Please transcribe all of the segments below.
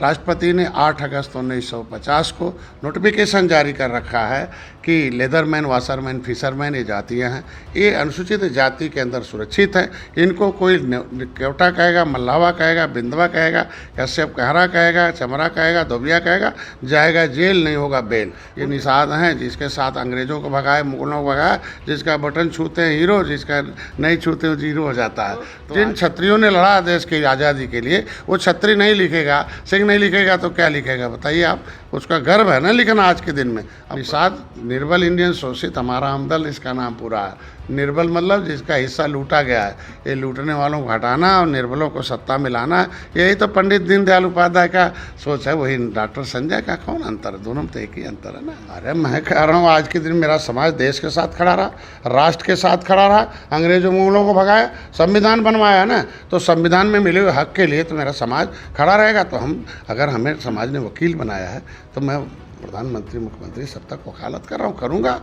राष्ट्रपति ने 8 अगस्त 1950 को नोटिफिकेशन जारी कर रखा है कि लेदरमैन, वाशरमैन, फिशरमैन ये जातियां हैं, ये अनुसूचित जाति के अंदर सुरक्षित हैं। इनको कोई केवटा कहेगा, मल्लावा कहेगा, बिंदवा कहेगा, कश्यप कहरा कहेगा, चमरा कहेगा, धोबिया कहेगा, जाएगा जेल, नहीं होगा बेल। ये निषाद हैं जिसके साथ अंग्रेजों को भगाए, मुगलों को भगाया, जिसका बटन छूते हैं हीरो, जिसका नहीं छूते जीरो हो जाता है। जिन क्षत्रियों ने लड़ा देश की आज़ादी के लिए, वो क्षत्रिय नहीं लिखेगा, सिंह नहीं लिखेगा तो क्या लिखेगा बताइए आप? उसका गर्व है ना लिखना आज के दिन में। अब निषाद निर्बल इंडियन शोषित हमारा हमदल, इसका नाम पूरा है। निर्बल मतलब जिसका हिस्सा लूटा गया है। ये लूटने वालों को हटाना और निर्बलों को सत्ता में लाना, यही तो पंडित दीनदयाल उपाध्याय का सोच है। वही डॉक्टर संजय का कौन अंतर है? दोनों में तो एक ही अंतर है ना। अरे मैं कह रहा हूँ आज के दिन मेरा समाज देश के साथ खड़ा रहा, राष्ट्र के साथ खड़ा रहा, अंग्रेजों मुगलों को भगाया, संविधान बनवाया ना, तो संविधान में मिले हुए हक के लिए तो मेरा समाज खड़ा रहेगा। तो हम, अगर हमें समाज ने वकील बनाया है तो मैं प्रधानमंत्री, मुख्यमंत्री सब तक वकालत कर रहा हूँ, करूँगा।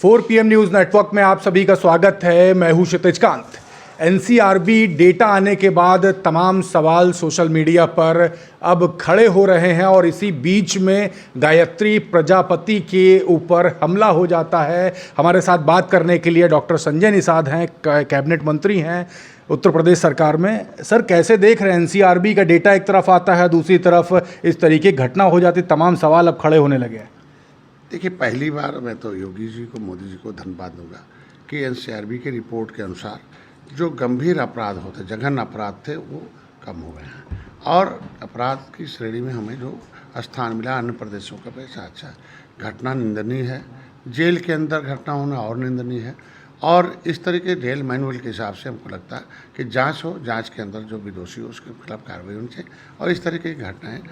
4 PM न्यूज़ नेटवर्क में आप सभी का स्वागत है। मैं हूं क्षितिज कांत। NCRB डेटा आने के बाद तमाम सवाल सोशल मीडिया पर अब खड़े हो रहे हैं और इसी बीच में गायत्री प्रजापति के ऊपर हमला हो जाता है। हमारे साथ बात करने के लिए डॉक्टर संजय निषाद हैं, कैबिनेट मंत्री हैं उत्तर प्रदेश सरकार में। सर, कैसे देख रहे हैं? NCRB का डेटा एक तरफ आता है, दूसरी तरफ इस तरीके की घटना हो जाती, तमाम सवाल अब खड़े होने लगे हैं। देखिए, पहली बार मैं तो योगी जी को, मोदी जी को धन्यवाद दूंगा कि NCRB की रिपोर्ट के अनुसार जो गंभीर अपराध होते, जघन्य अपराध थे, वो कम हो गए हैं और अपराध की श्रेणी में हमें जो स्थान मिला अन्य प्रदेशों का पैसा अच्छा है। घटना निंदनीय है, जेल के अंदर घटना होना और निंदनीय है। और इस तरीके जेल मैनुअल के हिसाब से हमको लगता है कि जांच हो, जांच के अंदर जो भी दोषी हो उसके खिलाफ कार्रवाई होनी चाहिए। और इस तरीके की घटनाएँ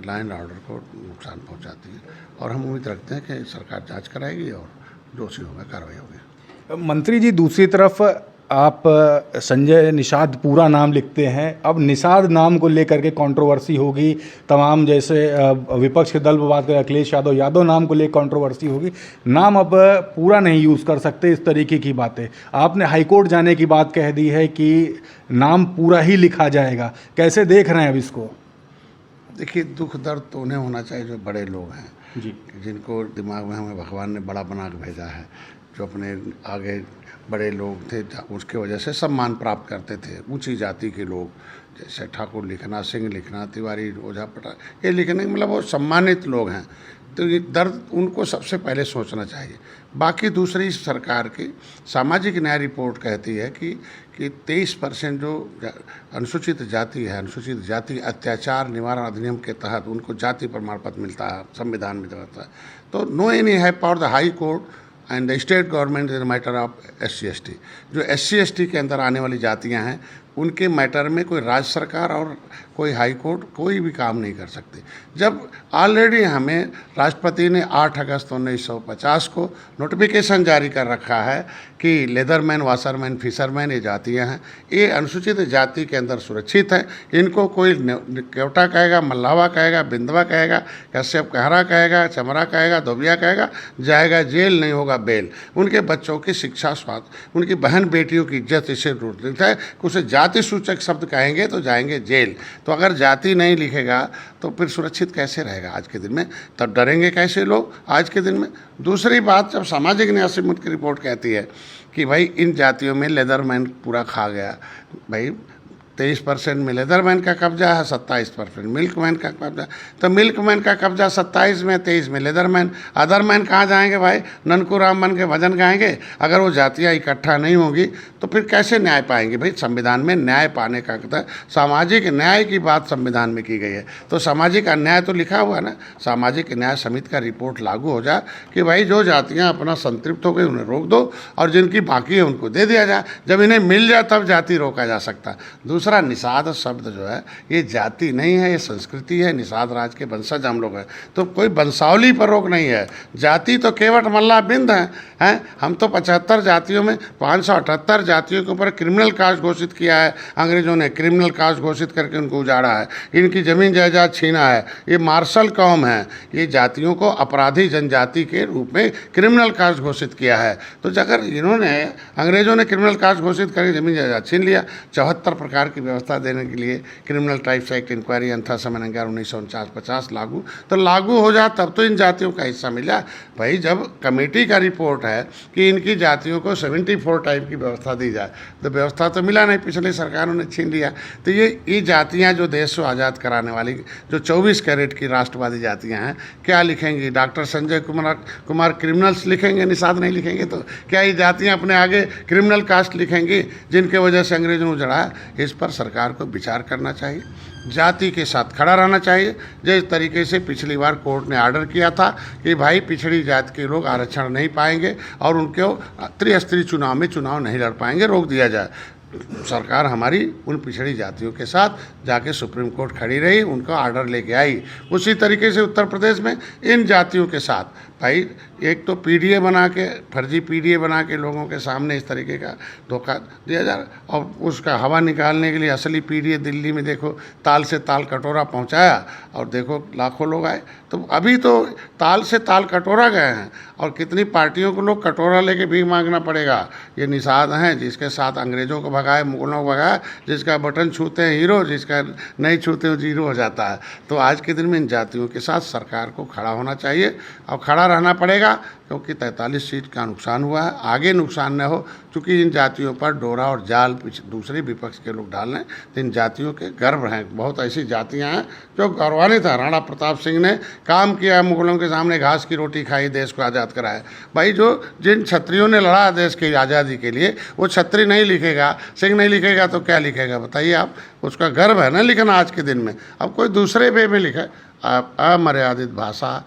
लॉ एंड ऑर्डर को नुकसान पहुंचाती है और हम उम्मीद रखते हैं कि सरकार जांच कराएगी और दोषी होगा कार्रवाई होगी। मंत्री जी, दूसरी तरफ आप संजय निषाद पूरा नाम लिखते हैं, अब निषाद नाम को लेकर के कंट्रोवर्सी होगी, तमाम जैसे विपक्ष के दल पर बात करें, अखिलेश यादव, यादव नाम को लेकर कंट्रोवर्सी होगी, नाम अब पूरा नहीं यूज़ कर सकते, इस तरीके की बातें। आपने हाईकोर्ट जाने की बात कह दी है कि नाम पूरा ही लिखा जाएगा, कैसे देख रहे हैं अब इसको? देखिए, दुख दर्द तो उन्हें होना चाहिए जो बड़े लोग हैं जी, जिनको दिमाग में हमें भगवान ने बड़ा बना के भेजा है, जो अपने आगे बड़े लोग थे, उसके वजह से सम्मान प्राप्त करते थे। ऊंची जाति के लोग जैसे ठाकुर लिखना, सिंह लिखना, तिवारी, ओझा, पटा, ये लिखने मतलब वो सम्मानित लोग हैं। तो ये दर्द उनको सबसे पहले सोचना चाहिए। बाकी दूसरी सरकार की सामाजिक न्याय रिपोर्ट कहती है कि 23% जो अनुसूचित जाति है, अनुसूचित जाति अत्याचार निवारण अधिनियम के तहत उनको जाति प्रमाण पत्र मिलता है, संविधान में जाता है। तो नो एनी है power the high court and the state government in matter of SC/ST। जो SC/ST के अंदर आने वाली जातियां हैं, उनके मैटर में कोई राज्य सरकार और कोई हाई कोर्ट कोई भी काम नहीं कर सकते। जब ऑलरेडी हमें राष्ट्रपति ने 8 अगस्त 1950 को नोटिफिकेशन जारी कर रखा है कि लेदरमैन, वाशरमैन, फिशरमैन ये जातियां हैं, ये अनुसूचित जाति के अंदर सुरक्षित हैं। इनको कोई केवटा कहेगा, मल्लावा कहेगा, बिंदवा कहेगा, कश्यप कहरा कहेगा, चमरा कहेगा, धोबिया कहेगा, जाएगा जेल, नहीं होगा बेल। उनके बच्चों की शिक्षा, स्वास्थ्य, उनकी बहन बेटियों की इज्जत इससे रूट है। उसे जाति सूचक शब्द कहेंगे तो जाएंगे जेल। तो अगर जाति नहीं लिखेगा तो फिर सुरक्षित कैसे रहेगा आज के दिन में? तब डरेंगे कैसे लोग आज के दिन में? दूसरी बात, जब सामाजिक न्याय समिति की रिपोर्ट कहती है कि भाई इन जातियों में लेदरमैन पूरा खा गया, भाई 23% में लेदरमैन का कब्जा है, 27% मिल्कमैन का कब्जा। तो मिल्कमैन का कब्जा 27 में, 23 में लेदरमैन। अदरमैन कहाँ जाएंगे भाई? ननकू राम बन के भजन गाएंगे। अगर वो जातियाँ इकट्ठा नहीं होंगी तो फिर कैसे न्याय पाएंगे? भाई संविधान में न्याय पाने का सामाजिक न्याय की बात संविधान में की गई है, तो सामाजिक अन्याय तो लिखा हुआ है ना। सामाजिक न्याय समिति का रिपोर्ट लागू हो जाए कि भाई जो जातियाँ अपना संतृप्त हो गई उन्हें रोक दो और जिनकी बाकी है उनको दे दिया जाए। जब इन्हें मिल जाए तब जाति रोका जा सकता है। दूसरा निषाद शब्द जो है ये जाति नहीं है, ये संस्कृति है। निषाद राज के वंशज हम लोग हैं, तो कोई वंशावली पर रोक नहीं है। जाति तो केवट मल्ला बिंद हैं। हम तो 75 जातियों में 578 जातियों के ऊपर क्रिमिनल कास्ट घोषित किया है अंग्रेजों ने, क्रिमिनल कास्ट घोषित करके उनको उजाड़ा है, इनकी ज़मीन जायदाद छीना है। ये मार्शल कौम है, ये जातियों को अपराधी जनजाति के रूप में क्रिमिनल कास्ट घोषित किया है। तो अगर इन्होंने अंग्रेजों ने क्रिमिनल कास्ट घोषित करके ज़मीन जायदाद छीन लिया, 74 प्रकार की व्यवस्था देने के लिए क्रिमिनल टाइप्स एक्ट, इंक्वायरी अंथा समन्वय 1949-50 लागू, तो लागू हो जाए तब तो इन जातियों का हिस्सा मिल जाए। भाई जब कमेटी का रिपोर्ट है कि इनकी जातियों को 74 टाइप की व्यवस्था दी जाए, तो व्यवस्था तो मिला नहीं, पिछली सरकारों ने छीन लिया। तो ये जातियाँ जो देश को आज़ाद कराने वाली जो 24 कैरेट की राष्ट्रवादी जातियाँ हैं, क्या लिखेंगी? डॉक्टर संजय कुमार क्रिमिनल्स लिखेंगे, निषाद नहीं लिखेंगे? तो क्या ये जातियाँ अपने आगे क्रिमिनल कास्ट लिखेंगी जिनके वजह से अंग्रेजों ने उजड़ा? इस पर सरकार को विचार करना चाहिए, जाति के साथ खड़ा रहना चाहिए। जिस तरीके से पिछली बार कोर्ट ने आर्डर किया था कि भाई पिछड़ी जाति के लोग आरक्षण नहीं पाएंगे और उनको त्रिस्तरीय चुनाव में चुनाव नहीं लड़ पाएंगे, रोक दिया जाए। सरकार हमारी उन पिछड़ी जातियों के साथ जाके सुप्रीम कोर्ट खड़ी रही, उनका ऑर्डर लेके आई। उसी तरीके से उत्तर प्रदेश में इन जातियों के साथ भाई एक तो पीडीए बना के, फर्जी पीडीए बना के लोगों के सामने इस तरीके का धोखा दिया जा रहा, और उसका हवा निकालने के लिए असली पीडीए दिल्ली में देखो ताल से ताल कटोरा पहुंचाया और देखो लाखों लोग आए। तो अभी तो ताल से ताल कटोरा गए हैं और कितनी पार्टियों को लोग कटोरा लेके भीख मांगना पड़ेगा। ये निषाद हैं जिसके साथ अंग्रेज़ों को भगाए, मुगलों को भगाया, जिसका बटन छूते हैं हीरो, जिसका नहीं छूते हो जीरो हो जाता है। तो आज के दिन में इन जातियों के साथ सरकार को खड़ा होना चाहिए और खड़ा रहना पड़ेगा, क्योंकि 43 सीट का नुकसान हुआ है, आगे नुकसान न हो। क्योंकि इन जातियों पर डोरा और जाल दूसरे विपक्ष के लोग डाल रहे हैं, तो इन जातियों के गर्व हैं। बहुत ऐसी जातियां हैं जो गौरवान्वित है। राणा प्रताप सिंह ने काम किया, मुगलों के सामने घास की रोटी खाई, देश को आज़ाद कराया। भाई जो जिन क्षत्रियों ने लड़ा देश की आज़ादी के लिए, वो क्षत्रिय नहीं लिखेगा, सिंह नहीं लिखेगा तो क्या लिखेगा बताइए आप? उसका गर्व है ना लिखना आज के दिन में। अब कोई दूसरे वे में लिखे, अमर्यादित भाषा,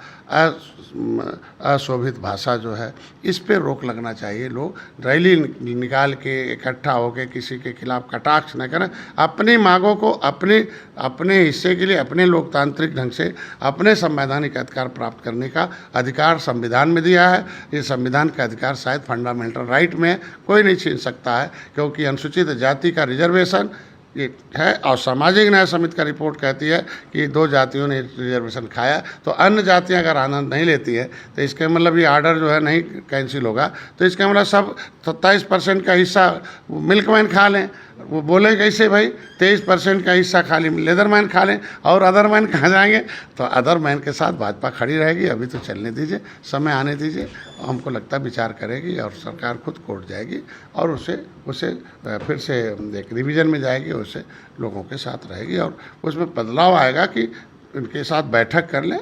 अशोभित भाषा जो है, इस पे रोक लगना चाहिए। लोग रैली निकाल के इकट्ठा होकर किसी के खिलाफ कटाक्ष न करें, अपनी मांगों को अपने हिस्से के लिए अपने लोकतांत्रिक ढंग से अपने संवैधानिक अधिकार प्राप्त करने का अधिकार संविधान में दिया है। ये संविधान का अधिकार शायद फंडामेंटल राइट में कोई नहीं छीन सकता है, क्योंकि अनुसूचित जाति का रिजर्वेशन ये है। और सामाजिक न्याय समिति का रिपोर्ट कहती है कि 2 जातियों ने रिजर्वेशन खाया, तो अन्य जातियां अगर आनंद नहीं लेती है तो इसके मतलब ये आर्डर जो है नहीं कैंसिल होगा। तो इसका मतलब सब 27% का हिस्सा मिल्कमैन खा लें। वो बोले कैसे भाई? 23% का हिस्सा खाली लेदरमैन खा लें और अदरमैन कहाँ जाएंगे? तो अदरमैन के साथ भाजपा खड़ी रहेगी। अभी तो चलने दीजिए, समय आने दीजिए, हमको लगता विचार करेगी और सरकार खुद कोर्ट जाएगी और उसे फिर से एक रिवीजन में जाएगी, उससे लोगों के साथ रहेगी और उसमें बदलाव आएगा कि उनके साथ बैठक कर लें।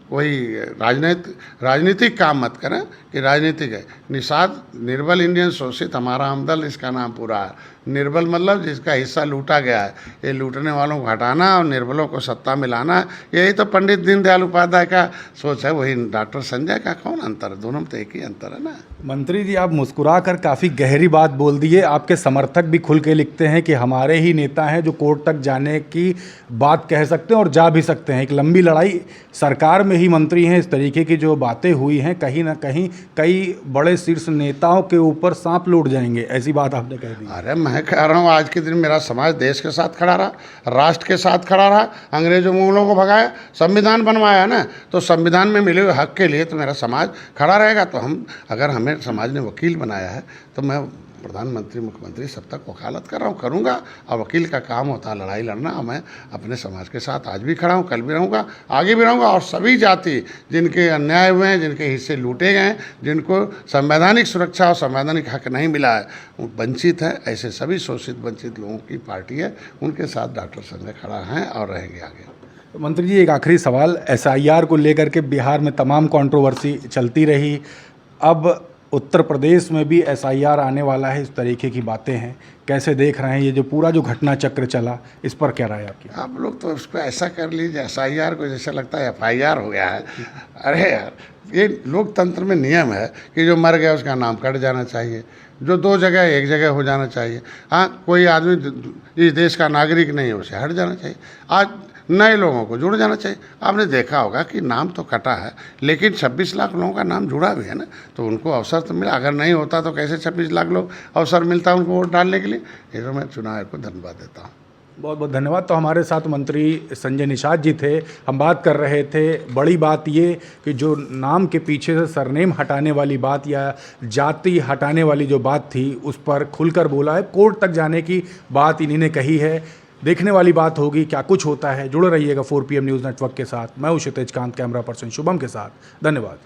कोई राजनीतिक काम मत करें कि राजनीतिक है। निषाद निर्बल इंडियन शोषित हमारा हमदल, इसका नाम पूरा है। निर्बल मतलब जिसका हिस्सा लूटा गया है। ये लूटने वालों को हटाना और निर्बलों को सत्ता में लाना, यही तो पंडित दीनदयाल उपाध्याय का सोच है। वही डॉक्टर संजय का कौन अंतर है? दोनों में तो एक ही अंतर है ना। मंत्री जी, आप मुस्कुरा कर काफ़ी गहरी बात बोल दिए। आपके समर्थक भी खुल के लिखते हैं कि हमारे ही नेता हैं जो कोर्ट तक जाने की बात कह सकते हैं और जा भी सकते हैं। एक लंबी लड़ाई सरकार में ही मंत्री हैं। इस तरीके की जो बातें हुई हैं, कहीं ना कहीं कई बड़े शीर्ष नेताओं के ऊपर सांप लौट जाएंगे, ऐसी बात आपने कह दी। अरे मैं कह रहा हूँ आज के दिन मेरा समाज देश के साथ खड़ा रहा, राष्ट्र के साथ खड़ा रहा। अंग्रेजों मुगलों को भगाया, संविधान बनवाया ना, तो संविधान में मिले हुए हक के लिए तो मेरा समाज खड़ा रहेगा। तो अगर हमें समाज ने वकील बनाया है तो मैं प्रधानमंत्री, मुख्यमंत्री सब तक वकालत कर रहा हूँ, करूँगा। और वकील का काम होता है लड़ाई लड़ना। और मैं अपने समाज के साथ आज भी खड़ा हूँ, कल भी रहूँगा, आगे भी रहूँगा। और सभी जाति जिनके अन्याय हुए हैं, जिनके हिस्से लूटे गए हैं, जिनको संवैधानिक सुरक्षा और संवैधानिक हक नहीं मिला है, वो वंचित है, ऐसे सभी शोषित वंचित लोगों की पार्टी है, उनके साथ डॉक्टर संजय खड़ा हैं और रहेंगे आगे। मंत्री जी, एक आखिरी सवाल। SIR को लेकर के बिहार में तमाम कंट्रोवर्सी चलती रही। अब उत्तर प्रदेश में भी SIR आने वाला है, इस तरीके की बातें हैं, कैसे देख रहे हैं ये जो पूरा जो घटना चक्र चला, इस पर क्या राय आपकी? आप लोग तो उसको ऐसा कर लीजिए, SIR को जैसे लगता है FIR हो गया है। अरे यार, ये लोकतंत्र में नियम है कि जो मर गया उसका नाम कट जाना चाहिए, जो 2 जगह 1 जगह हो जाना चाहिए। हाँ, कोई आदमी इस देश का नागरिक नहीं है, उसे हट जाना चाहिए। आज नए लोगों को जुड़ जाना चाहिए। आपने देखा होगा कि नाम तो कटा है, लेकिन 26 लाख लोगों का नाम जुड़ा भी है ना, तो उनको अवसर तो मिला। अगर नहीं होता तो कैसे 26 लाख लोग अवसर मिलता उनको वोट डालने के लिए। ये तो मैं चुनाव आयोग को धन्यवाद देता हूँ। बहुत बहुत धन्यवाद। तो हमारे साथ मंत्री संजय निषाद जी थे। हम बात कर रहे थे, बड़ी बात ये कि जो नाम के पीछे से सरनेम हटाने वाली बात या जाति हटाने वाली जो बात थी, उस पर खुलकर बोला है। कोर्ट तक जाने की बात इन्हीं ने कही है। देखने वाली बात होगी क्या कुछ होता है। जुड़े रहिएगा 4 PM न्यूज़ नेटवर्क के साथ। मैं हूँ क्षितिज कांत, कैमरा पर्सन शुभम के साथ। धन्यवाद।